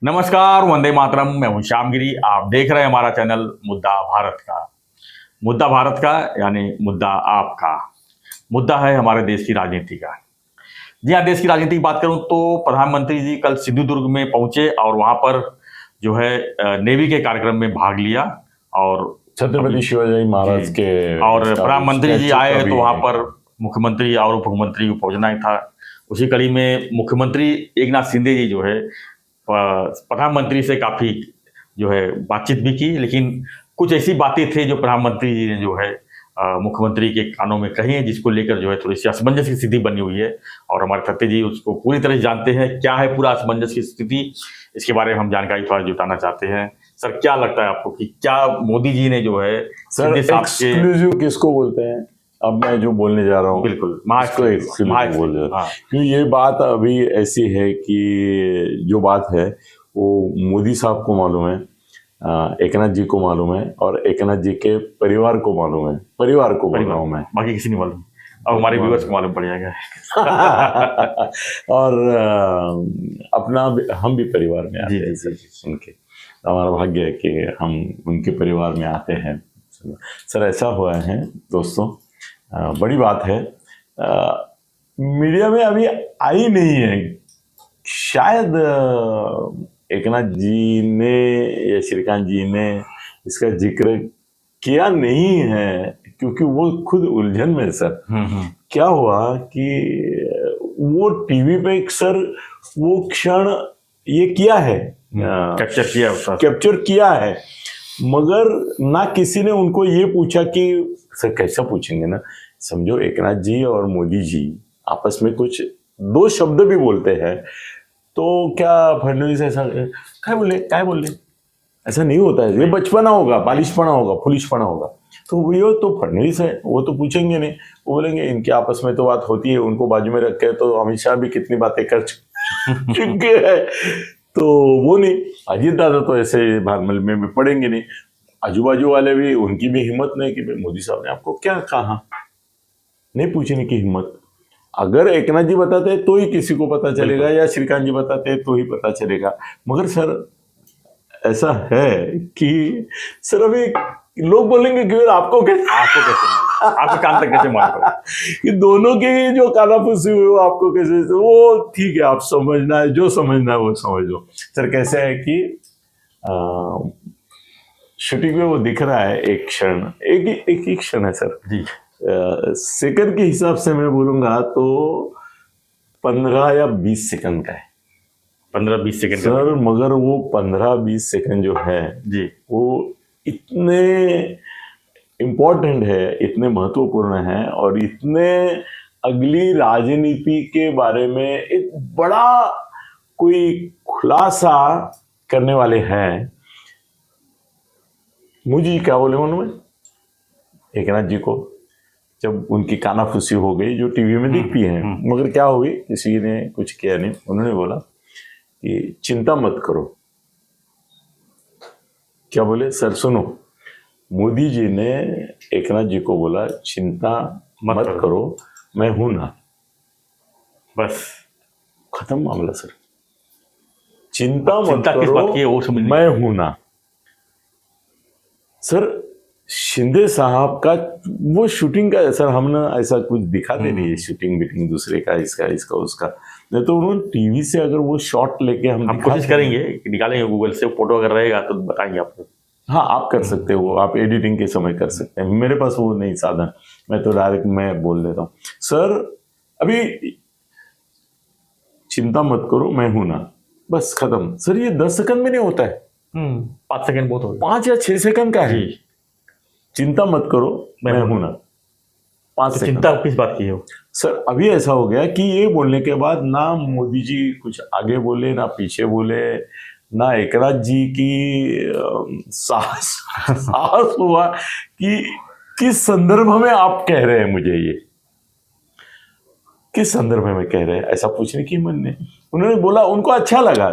नमस्कार, वंदे मातरम। मैं हूं श्यामगिरी। आप देख रहे हैं हमारा चैनल मुद्दा भारत का। मुद्दा भारत का यानी मुद्दा आपका। मुद्दा है हमारे देश की राजनीति का। जी हाँ, देश की राजनीति की बात करूं तो प्रधानमंत्री जी कल सिंधुदुर्ग में पहुंचे और वहां पर जो है नेवी के कार्यक्रम में भाग लिया और छत्रपति शिवाजी महाराज के और प्रधानमंत्री जी आए तो वहां पर मुख्यमंत्री और उप मुख्यमंत्री को पहुंचना ही था। उसी कड़ी में मुख्यमंत्री एकनाथ शिंदे जी जो है प्रधानमंत्री से काफ़ी जो है बातचीत भी की, लेकिन कुछ ऐसी बातें थी जो प्रधानमंत्री जी ने जो है मुख्यमंत्री के कानों में कही हैं, जिसको लेकर जो है थोड़ी सी असमंजस की स्थिति बनी हुई है। और हमारे सत्य जी उसको पूरी तरह जानते हैं क्या है पूरा असमंजस की स्थिति। इसके बारे में हम जानकारी थोड़ा जुटाना चाहते हैं। सर, क्या लगता है आपको कि क्या मोदी जी ने जो है सर एक्सक्लूसिव किसको बोलते हैं? अब मैं जो बोलने जा रहा हूँ बिल्कुल एक्सक्लूसिव बोल रहा हूँ, क्योंकि ये बात अभी ऐसी है कि जो बात है वो मोदी साहब को मालूम है, एकनाथ जी को मालूम है और एकनाथ जी के परिवार को मालूम है। परिवार को बोल रहा हूँ मैं, बाकी किसी नहीं मालूम। अब हमारे व्यूअर्स को मालूम पड़ जाएगा। और अपना हम भी परिवार में आते हैं सर। उनके हमारा भाग्य है कि हम उनके परिवार में आते हैं। सर ऐसा हुआ है दोस्तों, बड़ी बात है, मीडिया में अभी आई नहीं है। शायद एकनाथ जी ने या श्रीकांत जी ने इसका जिक्र किया नहीं है, क्योंकि वो खुद उलझन में। सर क्या हुआ कि वो टीवी पे सर वो क्षण ये किया है, कैप्चर किया है, मगर ना किसी ने उनको ये पूछा कि सर कैसा पूछेंगे ना। समझो एकनाथ जी और मोदी जी आपस में कुछ दो शब्द भी बोलते हैं तो क्या फडणवीस ऐसा क्या बोले ऐसा नहीं होता है। ये बचपना होगा, बालिशपना होगा, फुलिशपना होगा। तो वो तो फडणवीस है, वो तो पूछेंगे नहीं, वो बोलेंगे इनके आपस में तो बात होती है। उनको बाजू में रख के तो अमित शाह भी कितनी बातें कर चुके हैं, तो वो नहीं। अजीत दादा तो ऐसे भागमल में भी पड़ेंगे नहीं। आजू बाजू वाले भी, उनकी भी हिम्मत नहीं कि भाई मोदी साहब ने आपको क्या कहा, नहीं पूछने की हिम्मत। अगर एकनाथ जी बताते तो ही किसी को पता चलेगा, या श्रीकांत जी बताते तो ही पता चलेगा। मगर सर ऐसा है कि सर अभी लोग बोलेंगे कि आपको कैसे आपके कान तक कैसे मालूम कि दोनों की जो कानाफूसी हुई वो आपको कैसे, वो ठीक है, आप समझना है, जो समझना है वो समझ लो। सर कैसे है कि शूटिंग में वो दिख रहा है एक क्षण, एक ही क्षण है सर जी। सेकंड के हिसाब से मैं बोलूंगा तो 15 या 20 सेकंड का है। 15-20 सेकंड सर, मगर वो 15-20 सेकंड जो है जी, वो इतने इम्पोर्टेंट है, इतने महत्वपूर्ण है और इतने अगली राजनीति के बारे में एक बड़ा कोई खुलासा करने वाले हैं। मुझे क्या बोले उन्होंने एकनाथ जी को, जब उनकी कानाफूसी हो गई जो टीवी में दिखती है, मगर क्या हुई, किसी ने कुछ किया नहीं। उन्होंने बोला कि चिंता मत करो। क्या बोले सर? सुनो, मोदी जी ने एकनाथ जी को बोला चिंता मत करो, मैं हूं ना। बस खत्म मामला सर। चिंता मत करो, मैं हूं ना। सर शिंदे साहब का वो शूटिंग का, सर हम ना ऐसा कुछ दिखाते नहीं है, शूटिंग बीटिंग दूसरे का, इसका उसका। नहीं तो उन्होंने टीवी से अगर वो शॉट लेके हम कोशिश करेंगे, निकालेंगे गूगल से, फोटो अगर रहेगा तो बताएंगे आपको। हाँ, आप कर सकते हो, आप एडिटिंग के समय कर सकते हैं। मेरे पास वो नहीं साधन, मैं तो डायरेक्ट मैं बोल देता हूँ। सर अभी चिंता मत करो, मैं हूं ना, बस खत्म। सर ये 10 सेकंड में नहीं होता है, 5 सेकंड बहुत हो गए, 5 या 6 सेकंड का है। चिंता मत करो, मैं हूं ना, 5 सेकंड। चिंता किस बात की है सर? अभी ऐसा हो गया कि ये बोलने के बाद ना मोदी जी कुछ आगे बोले ना पीछे बोले, ना एकनाथ जी की साहस हुआ कि किस संदर्भ में आप कह रहे हैं मुझे, ये किस संदर्भ में कह रहे हैं, ऐसा पूछने की मन ने उन्होंने बोला। उनको अच्छा लगा,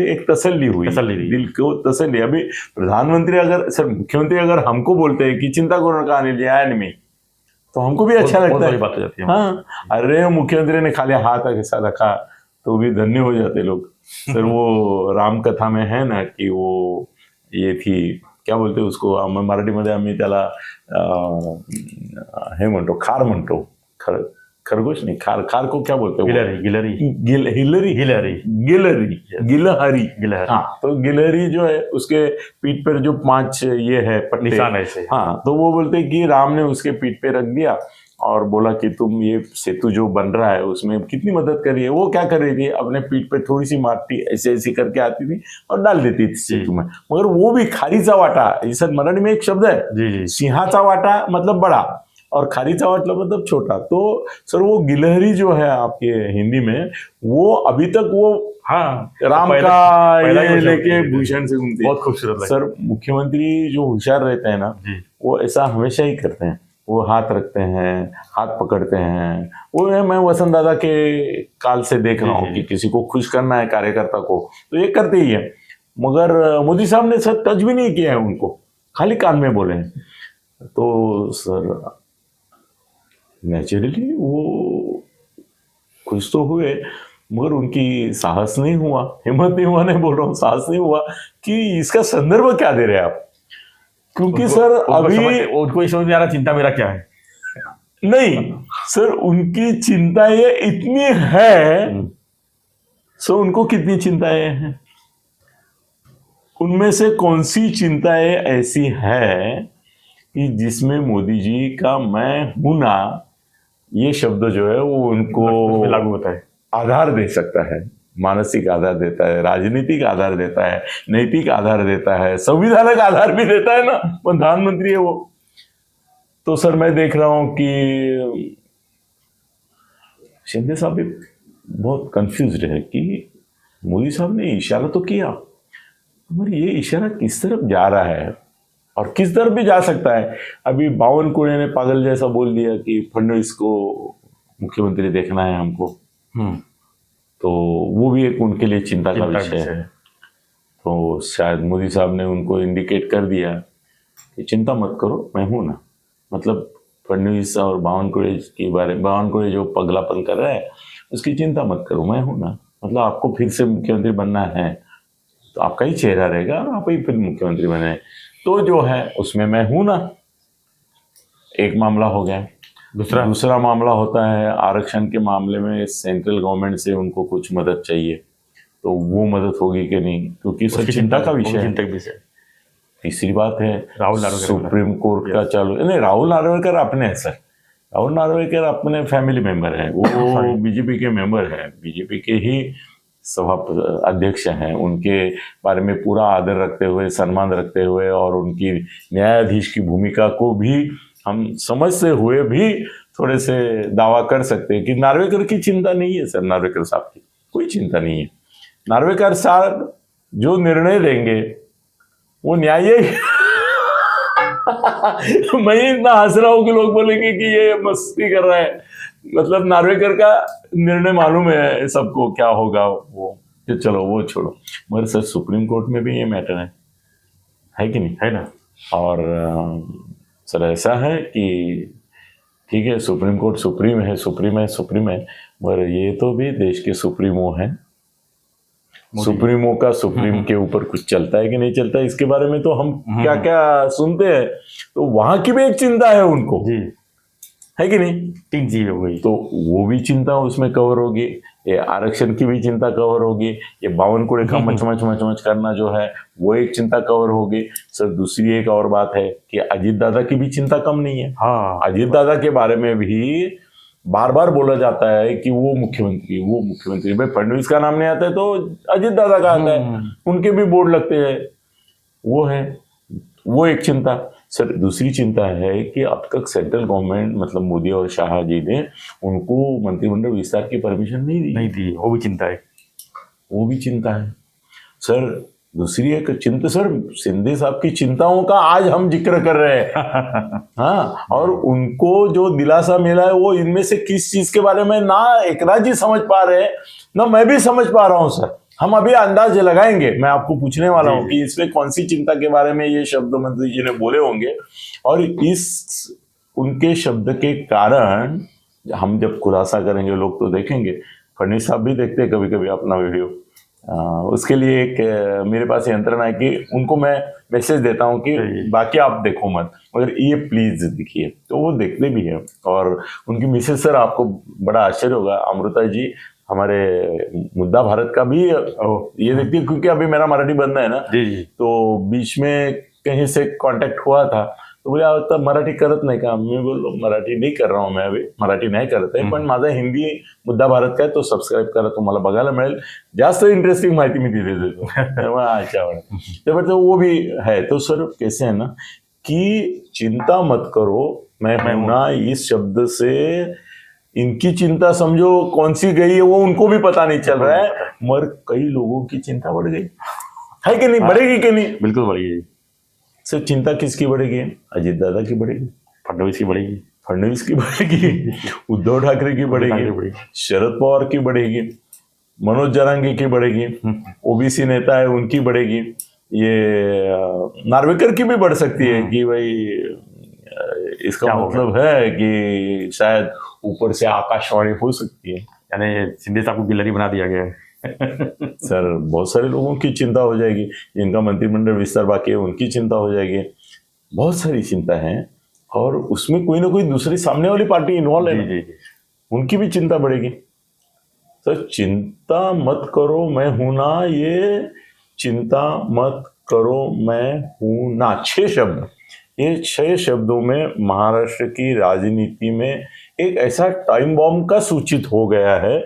एक तसल्ली हुई, दिल को तसल्ली। अभी प्रधानमंत्री अगर, सर मुख्यमंत्री अगर हमको बोलते हैं कि चिंता करो का नहीं, तो हमको भी अच्छा लगता है। बात हो जाती है। हाँ, अरे मुख्यमंत्री ने खाली हाथ ऐसा रखा, तो भी धन्य हो जाते लोग। सर वो राम कथा में है ना कि वो ये थी, क्या बोलते उसको मराठीमध्ये आम्ही त्याला हे म्हणतो, खार म्हणतो, खरगोश नहीं, खार, खार को क्या बोलते हैं? गिलहरी गिलहरी। हाँ, तो गिलहरी जो है उसके पीठ पर जो 5 ये है पट्टे, निशान ऐसे। हाँ, तो वो बोलते कि राम ने उसके पीठ पे रख दिया और बोला कि तुम ये सेतु जो बन रहा है उसमें कितनी मदद करिए। वो क्या कर रही थी, अपने पीठ पे थोड़ी सी माटी ऐसे ऐसी करके आती थी और डाल देती थी सेतु में, मगर वो भी खारीचा वाटा, ये सर मराठी में एक शब्द है, जी। सिंहाचा वाटा मतलब बड़ा और खारीचा वाटा मतलब छोटा। तो सर वो गिलहरी जो है आपके हिंदी में, वो अभी तक वो हाँ राम पहला ये लेके भूषण से घूमती है। बहुत खूबसूरत। सर मुख्यमंत्री जो होशियार रहते हैं ना, वो ऐसा हमेशा ही करते हैं, वो हाथ रखते हैं, हाथ पकड़ते हैं। वो मैं वसंत दादा के काल से देख रहा हूँ कि किसी को खुश करना है कार्यकर्ता को तो ये करते ही है, मगर मोदी साहब ने सर टच भी नहीं किया है उनको, खाली कान में बोले हैं। तो सर नेचुरली वो खुश तो हुए, मगर उनकी साहस नहीं हुआ, हिम्मत नहीं हुआ, नहीं बोल रहा हूँ, साहस नहीं हुआ कि इसका संदर्भ क्या दे रहे हैं आप, क्योंकि सर अभी उनको समझ में आ रहा चिंता मेरा क्या है। नहीं सर, उनकी चिंताएं इतनी है, सर उनको कितनी चिंताएं हैं, उनमें से कौन सी चिंताएं ऐसी है कि जिसमें मोदी जी का मैं हूं ना ये शब्द जो है वो उनको लागू होता है, आधार दे सकता है, मानसिक आधार देता है, राजनीतिक आधार देता है, नैतिक आधार देता है, संविधानिक आधार भी देता है ना, प्रधानमंत्री है वो। तो सर मैं देख रहा हूं कि शिंदे साहब भी बहुत कंफ्यूज्ड है कि मोदी साहब ने इशारा तो किया, मगर ये इशारा किस तरफ जा रहा है और किस तरफ भी जा सकता है। अभी बावनकुळे ने पागल जैसा बोल दिया कि फडणवीस को मुख्यमंत्री देखना है हमको, तो वो भी एक उनके लिए चिंता का विषय है। तो शायद मोदी साहब ने उनको इंडिकेट कर दिया कि चिंता मत करो, मैं हूं ना, मतलब फडणवीस और बावनकुळे के बारे में, बावनकुळे जो पगलापन कर रहा है उसकी चिंता मत करो, मैं हूं ना, मतलब आपको फिर से मुख्यमंत्री बनना है तो आपका ही चेहरा रहेगा और आप ही फिर मुख्यमंत्री बने, तो जो है उसमें मैं हूं ना। एक मामला हो गया। दूसरा मामला होता है आरक्षण के मामले में सेंट्रल गवर्नमेंट से उनको कुछ मदद चाहिए, तो वो मदद होगी कि नहीं, क्योंकि सब चिंता का विषय है। तीसरी बात है राहुल नार्वेकर, सुप्रीम कोर्ट का चालू नहीं, राहुल नार्वेकर अपने हैं सर, राहुल नार्वेकर अपने फैमिली मेंबर है, वो बीजेपी के मेंबर है, बीजेपी के ही सभा अध्यक्ष हैं, उनके बारे में पूरा आदर रखते हुए, सम्मान रखते हुए और उनकी न्यायाधीश की भूमिका को भी हम समझते हुए भी थोड़े से दावा कर सकते हैं कि नार्वेकर की चिंता नहीं है सर, नार्वेकर साहब की कोई चिंता नहीं है। नार्वेकर साहब जो निर्णय देंगे वो न्याय मैं इतना हंस रहा हूं कि लोग बोलेंगे कि ये मस्ती कर रहा है, मतलब नार्वेकर का निर्णय मालूम है सबको क्या होगा, वो चलो वो छोड़ो, मगर सर सुप्रीम कोर्ट में भी ये मैटर है कि नहीं, है ना। और सर ऐसा है कि ठीक है सुप्रीम कोर्ट सुप्रीम है, मगर ये तो भी देश के सुप्रीमो हैं, सुप्रीमो का सुप्रीम के ऊपर कुछ चलता है कि नहीं चलता है इसके बारे में तो हम क्या क्या सुनते हैं, तो वहां की भी एक चिंता है उनको जी, है कि नहीं, 3 चीजें हो गई, तो वो भी चिंता उसमें कवर होगी, ये आरक्षण की भी चिंता कवर होगी, ये बावनकुळे का मच करना जो है वो एक चिंता कवर होगी। सर दूसरी एक और बात है कि अजीत दादा की भी चिंता कम नहीं है। हाँ, अजीत दादा के बारे में भी बार बार बोला जाता है कि वो मुख्यमंत्री भाई फडणवीस का नाम नहीं आता है तो अजीत दादा का आता है, उनके भी बोर्ड लगते हैं, वो है वो एक चिंता। सर दूसरी चिंता है कि अब तक सेंट्रल गवर्नमेंट मतलब मोदी और शाह जी ने उनको मंत्रिमंडल विस्तार की परमिशन नहीं दी, वो भी चिंता है। सर दूसरी एक चिंता, सर शिंदे साहब की चिंताओं का आज हम जिक्र कर रहे हैं हाँ, और उनको जो दिलासा मिला है वो इनमें से किस चीज के बारे में ना एकनाथ जी समझ पा रहे हैं ना मैं भी समझ पा रहा हूं। सर हम अभी अंदाज लगाएंगे, मैं आपको पूछने वाला हूं कि इसमें कौन सी चिंता के बारे में ये शब्द मंत्री जी ने बोले होंगे, और इस उनके शब्द के कारण हम जब खुलासा करेंगे लोग तो देखेंगे फडणवीस साहब भी देखते हैं कभी कभी अपना वीडियो। उसके लिए एक मेरे पास यंत्रणा है कि उनको मैं मैसेज देता हूँ कि बाकी आप देखो मत, मगर ये प्लीज देखिए, तो वो देखते भी हैं। और उनकी मिसेज, सर आपको बड़ा आश्चर्य होगा, अमृता जी हमारे मुद्दा भारत का भी ये देखती है, क्योंकि अभी मेरा मराठी बंद है ना, तो बीच में कहीं से कांटेक्ट हुआ था, तो बोले आता मराठी करत नाही का? मी बोललो मराठी नाही कर रहा हूँ मैं, अभी मराठी नाही करत आहे, पण माझा हिंदी मुद्दा भारत का है, तो सबस्क्राईब करा, तुम्हाला बघायला मिळेल, जास्त इंटरेस्टिंग माहिती मी दिली देतो। अच्छा वाला तो वो भी है। तो सर कैसे है ना कि चिंता मत करो मैं हूं ना, इस शब्द से इनकी चिंता समझो कौन सी गई है वो उनको भी पता नहीं चल रहा है, मगर कई लोगों की चिंता बढ़ गई है कि नहीं, बढ़ेगी कि नहीं? बिल्कुल बढ़ेगी। सिर्फ चिंता किसकी बढ़ेगी? अजित दादा की बढ़ेगी, फडणवीस की बढ़ेगी, फडणवीस की बढ़ेगी, उद्धव ठाकरे की बढ़ेगी, शरद पवार की बढ़ेगी, मनोज जरांगे की बढ़ेगी, ओबीसी नेता है उनकी बढ़ेगी, ये नार्वेकर की भी बढ़ सकती है कि भाई इसका मतलब है कि शायद ऊपर से आकाशवाणी हो सकती है, यानी शिंदे साहब को गिलहरी बना दिया गया है। सर बहुत सारे लोगों की चिंता हो जाएगी, जिनका मंत्रिमंडल विस्तार बाकी है उनकी चिंता हो जाएगी, बहुत सारी चिंता है, और उसमें कोई ना कोई दूसरी सामने वाली पार्टी इन्वॉल्व है, उनकी भी चिंता बढ़ेगी। सर चिंता मत करो मैं हूं ना, ये चिंता मत करो मैं हूं ना, 6 शब्द, ये 6 शब्दों में महाराष्ट्र की राजनीति में एक ऐसा टाइम बॉम्ब का सूचित हो गया है,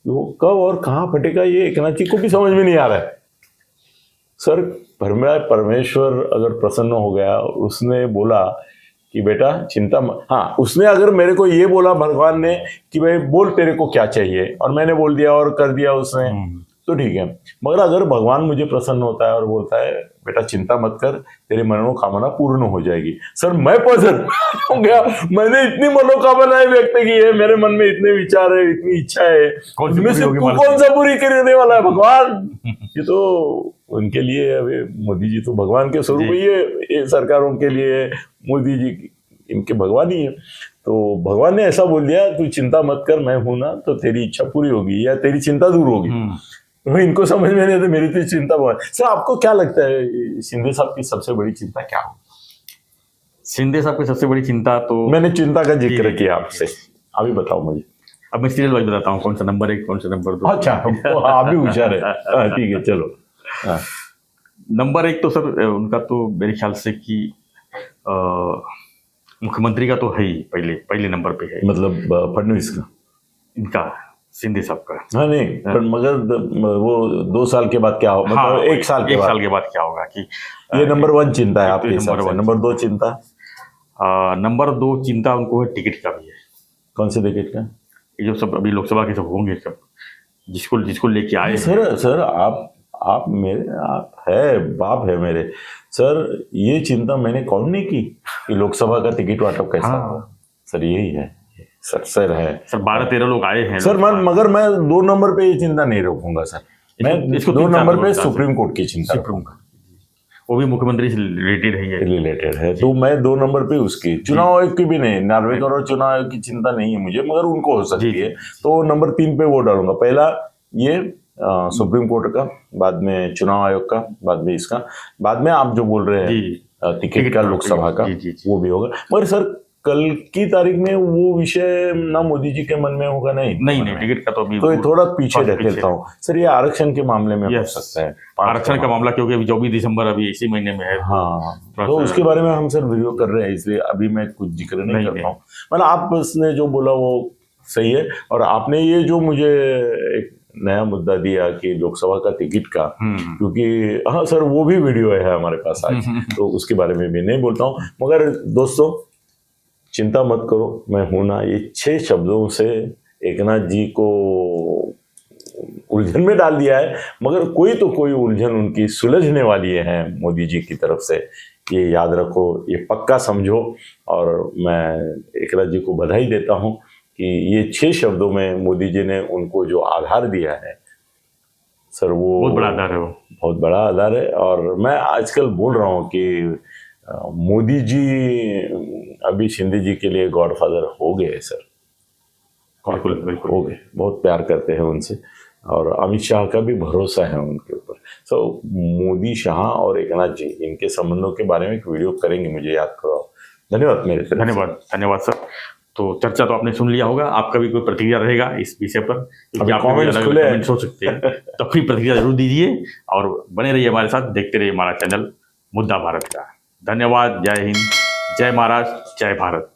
वो कब और कहां फटेगा ये एक नाथ जी को भी समझ में नहीं आ रहा है। सर परमेश्वर अगर प्रसन्न हो गया, उसने बोला कि बेटा चिंता हाँ, उसने अगर मेरे को ये बोला भगवान ने कि भाई बोल तेरे को क्या चाहिए, और मैंने बोल दिया और कर दिया उसने, तो ठीक है। मगर अगर भगवान मुझे प्रसन्न होता है और बोलता है बेटा चिंता मत कर, तेरी मनोकामना पूर्ण हो जाएगी, सर मैं पसंद हो गया, मैंने इतनी मनोकामनाएं व्यक्त की है, मेरे मन में इतने विचार है, इतनी इच्छा है, उनमें से तू कौन सा पूरी करने वाला है भगवान? ये तो उनके लिए अभी मोदी जी तो भगवान के स्वरूप ही है, ये सरकारों के लिए मोदी जी इनके भगवान ही है। तो भगवान ने ऐसा बोल दिया तू चिंता मत कर मैं हूं ना, तो तेरी इच्छा पूरी होगी या तेरी चिंता दूर होगी। तो इनको समझ में नहीं आता, मेरी तो चिंता बहुत। सर आपको क्या लगता है शिंदे साहब की सबसे बड़ी चिंता क्या हो? शिंदे साहब की सबसे बड़ी चिंता तो, मैंने चिंता का जिक्र किया आपसे, अभी बताओ मुझे। अब मैं सीरियल वाइज बताता हूँ, कौन सा नंबर 1 कौन सा नंबर 2। अच्छा आप भी होशियार है, ठीक है चलो। नंबर 1 तो सर उनका तो मेरे ख्याल से कि मुख्यमंत्री का तो है ही, पहले नंबर पे है, मतलब फडणवीस का, इनका शिंदे साहब का। हाँ नहीं पर मगर वो 2 साल के बाद क्या होगा, मतलब 1 साल के बाद क्या होगा कि ये नंबर 1 चिंता है आपके हिसाब से? नंबर 2 चिंता? नंबर 2 चिंता उनको है टिकट का भी है। कौन से टिकट का? ये जो सब अभी लोकसभा के सब होंगे, सब जिसको लेके आए। सर आप है बाप है मेरे सर, ये चिंता मैंने कौन नहीं की कि लोकसभा का टिकट वाटप कैसा होगा? सर यही है सर है सर, 12-13 लोग आए हैं सर। मगर मैं 2 नंबर पे ये चिंता नहीं रखूंगा सर, मैं इसको 2 नंबर पे सुप्रीम कोर्ट की चिंता रखूंगा, वो भी मुख्यमंत्री से रिलेटेड है, तो मैं 2 नंबर पे उसकी, चुनाव आयोग की भी नहीं, नार्वेकर और चुनाव आयोग की चिंता नहीं है मुझे, मगर उनको हो सकती है, तो नंबर 3 पे वो डालूंगा। पहला ये सुप्रीम कोर्ट का, बाद में चुनाव आयोग का, बाद में इसका, बाद में आप जो बोल रहे हैं टिकट का लोकसभा का, वो भी होगा। मगर सर कल की तारीख में वो विषय ना मोदी जी के मन में होगा, नहीं टिकट का तो अभी तो थोड़ा पीछे ढकेलता हूँ सर। ये आरक्षण के मामले में हो सकता है, आरक्षण का मामला, क्योंकि अभी 24 दिसंबर अभी इसी महीने में है। हाँ तो उसके बारे में हम सर वीडियो कर रहे हैं, इसलिए अभी मैं कुछ जिक्र नहीं कर पाऊँ। मतलब आपने जो बोला वो सही है, और आपने ये जो मुझे एक नया मुद्दा दिया कि लोकसभा का टिकट का, क्योंकि हाँ सर वो भी वीडियो है हमारे पास आज, तो उसके बारे में भी नहीं बोलता हूँ। मगर दोस्तों चिंता मत करो मैं हूं ना, ये 6 शब्दों से एक नाथ जी को उलझन में डाल दिया है, मगर कोई तो कोई उलझन उनकी सुलझने वाली है मोदी जी की तरफ से, ये याद रखो, ये पक्का समझो। और मैं एक नाथ जी को बधाई देता हूं कि ये 6 शब्दों में मोदी जी ने उनको जो आधार दिया है सर, वो बहुत बड़ा आधार है, वो बहुत बड़ा आधार है। और मैं आजकल बोल रहा हूँ कि मोदी जी अभी शिंदे जी के लिए गॉडफादर हो गए सर। बिल्कुल बिल्कुल हो गए, बहुत प्यार करते हैं उनसे, और अमित शाह का भी भरोसा है उनके ऊपर। सो मोदी, शाह और एकनाथ जी, इनके संबंधों के बारे में एक वीडियो करेंगे, मुझे याद कराओ। धन्यवाद मेरे तरफ से। धन्यवाद धन्यवाद सर। तो चर्चा तो आपने सुन लिया होगा, आपका भी कोई प्रतिक्रिया रहेगा इस विषय पर, क्योंकि आप कमेंट्स हो सकते हैं, तो कोई प्रतिक्रिया जरूर दीजिए और बने रहिए हमारे साथ, देखते रहिए हमारा चैनल मुद्दा भारत का। धन्यवाद। जय हिंद, जय महाराष्ट्र, जय भारत।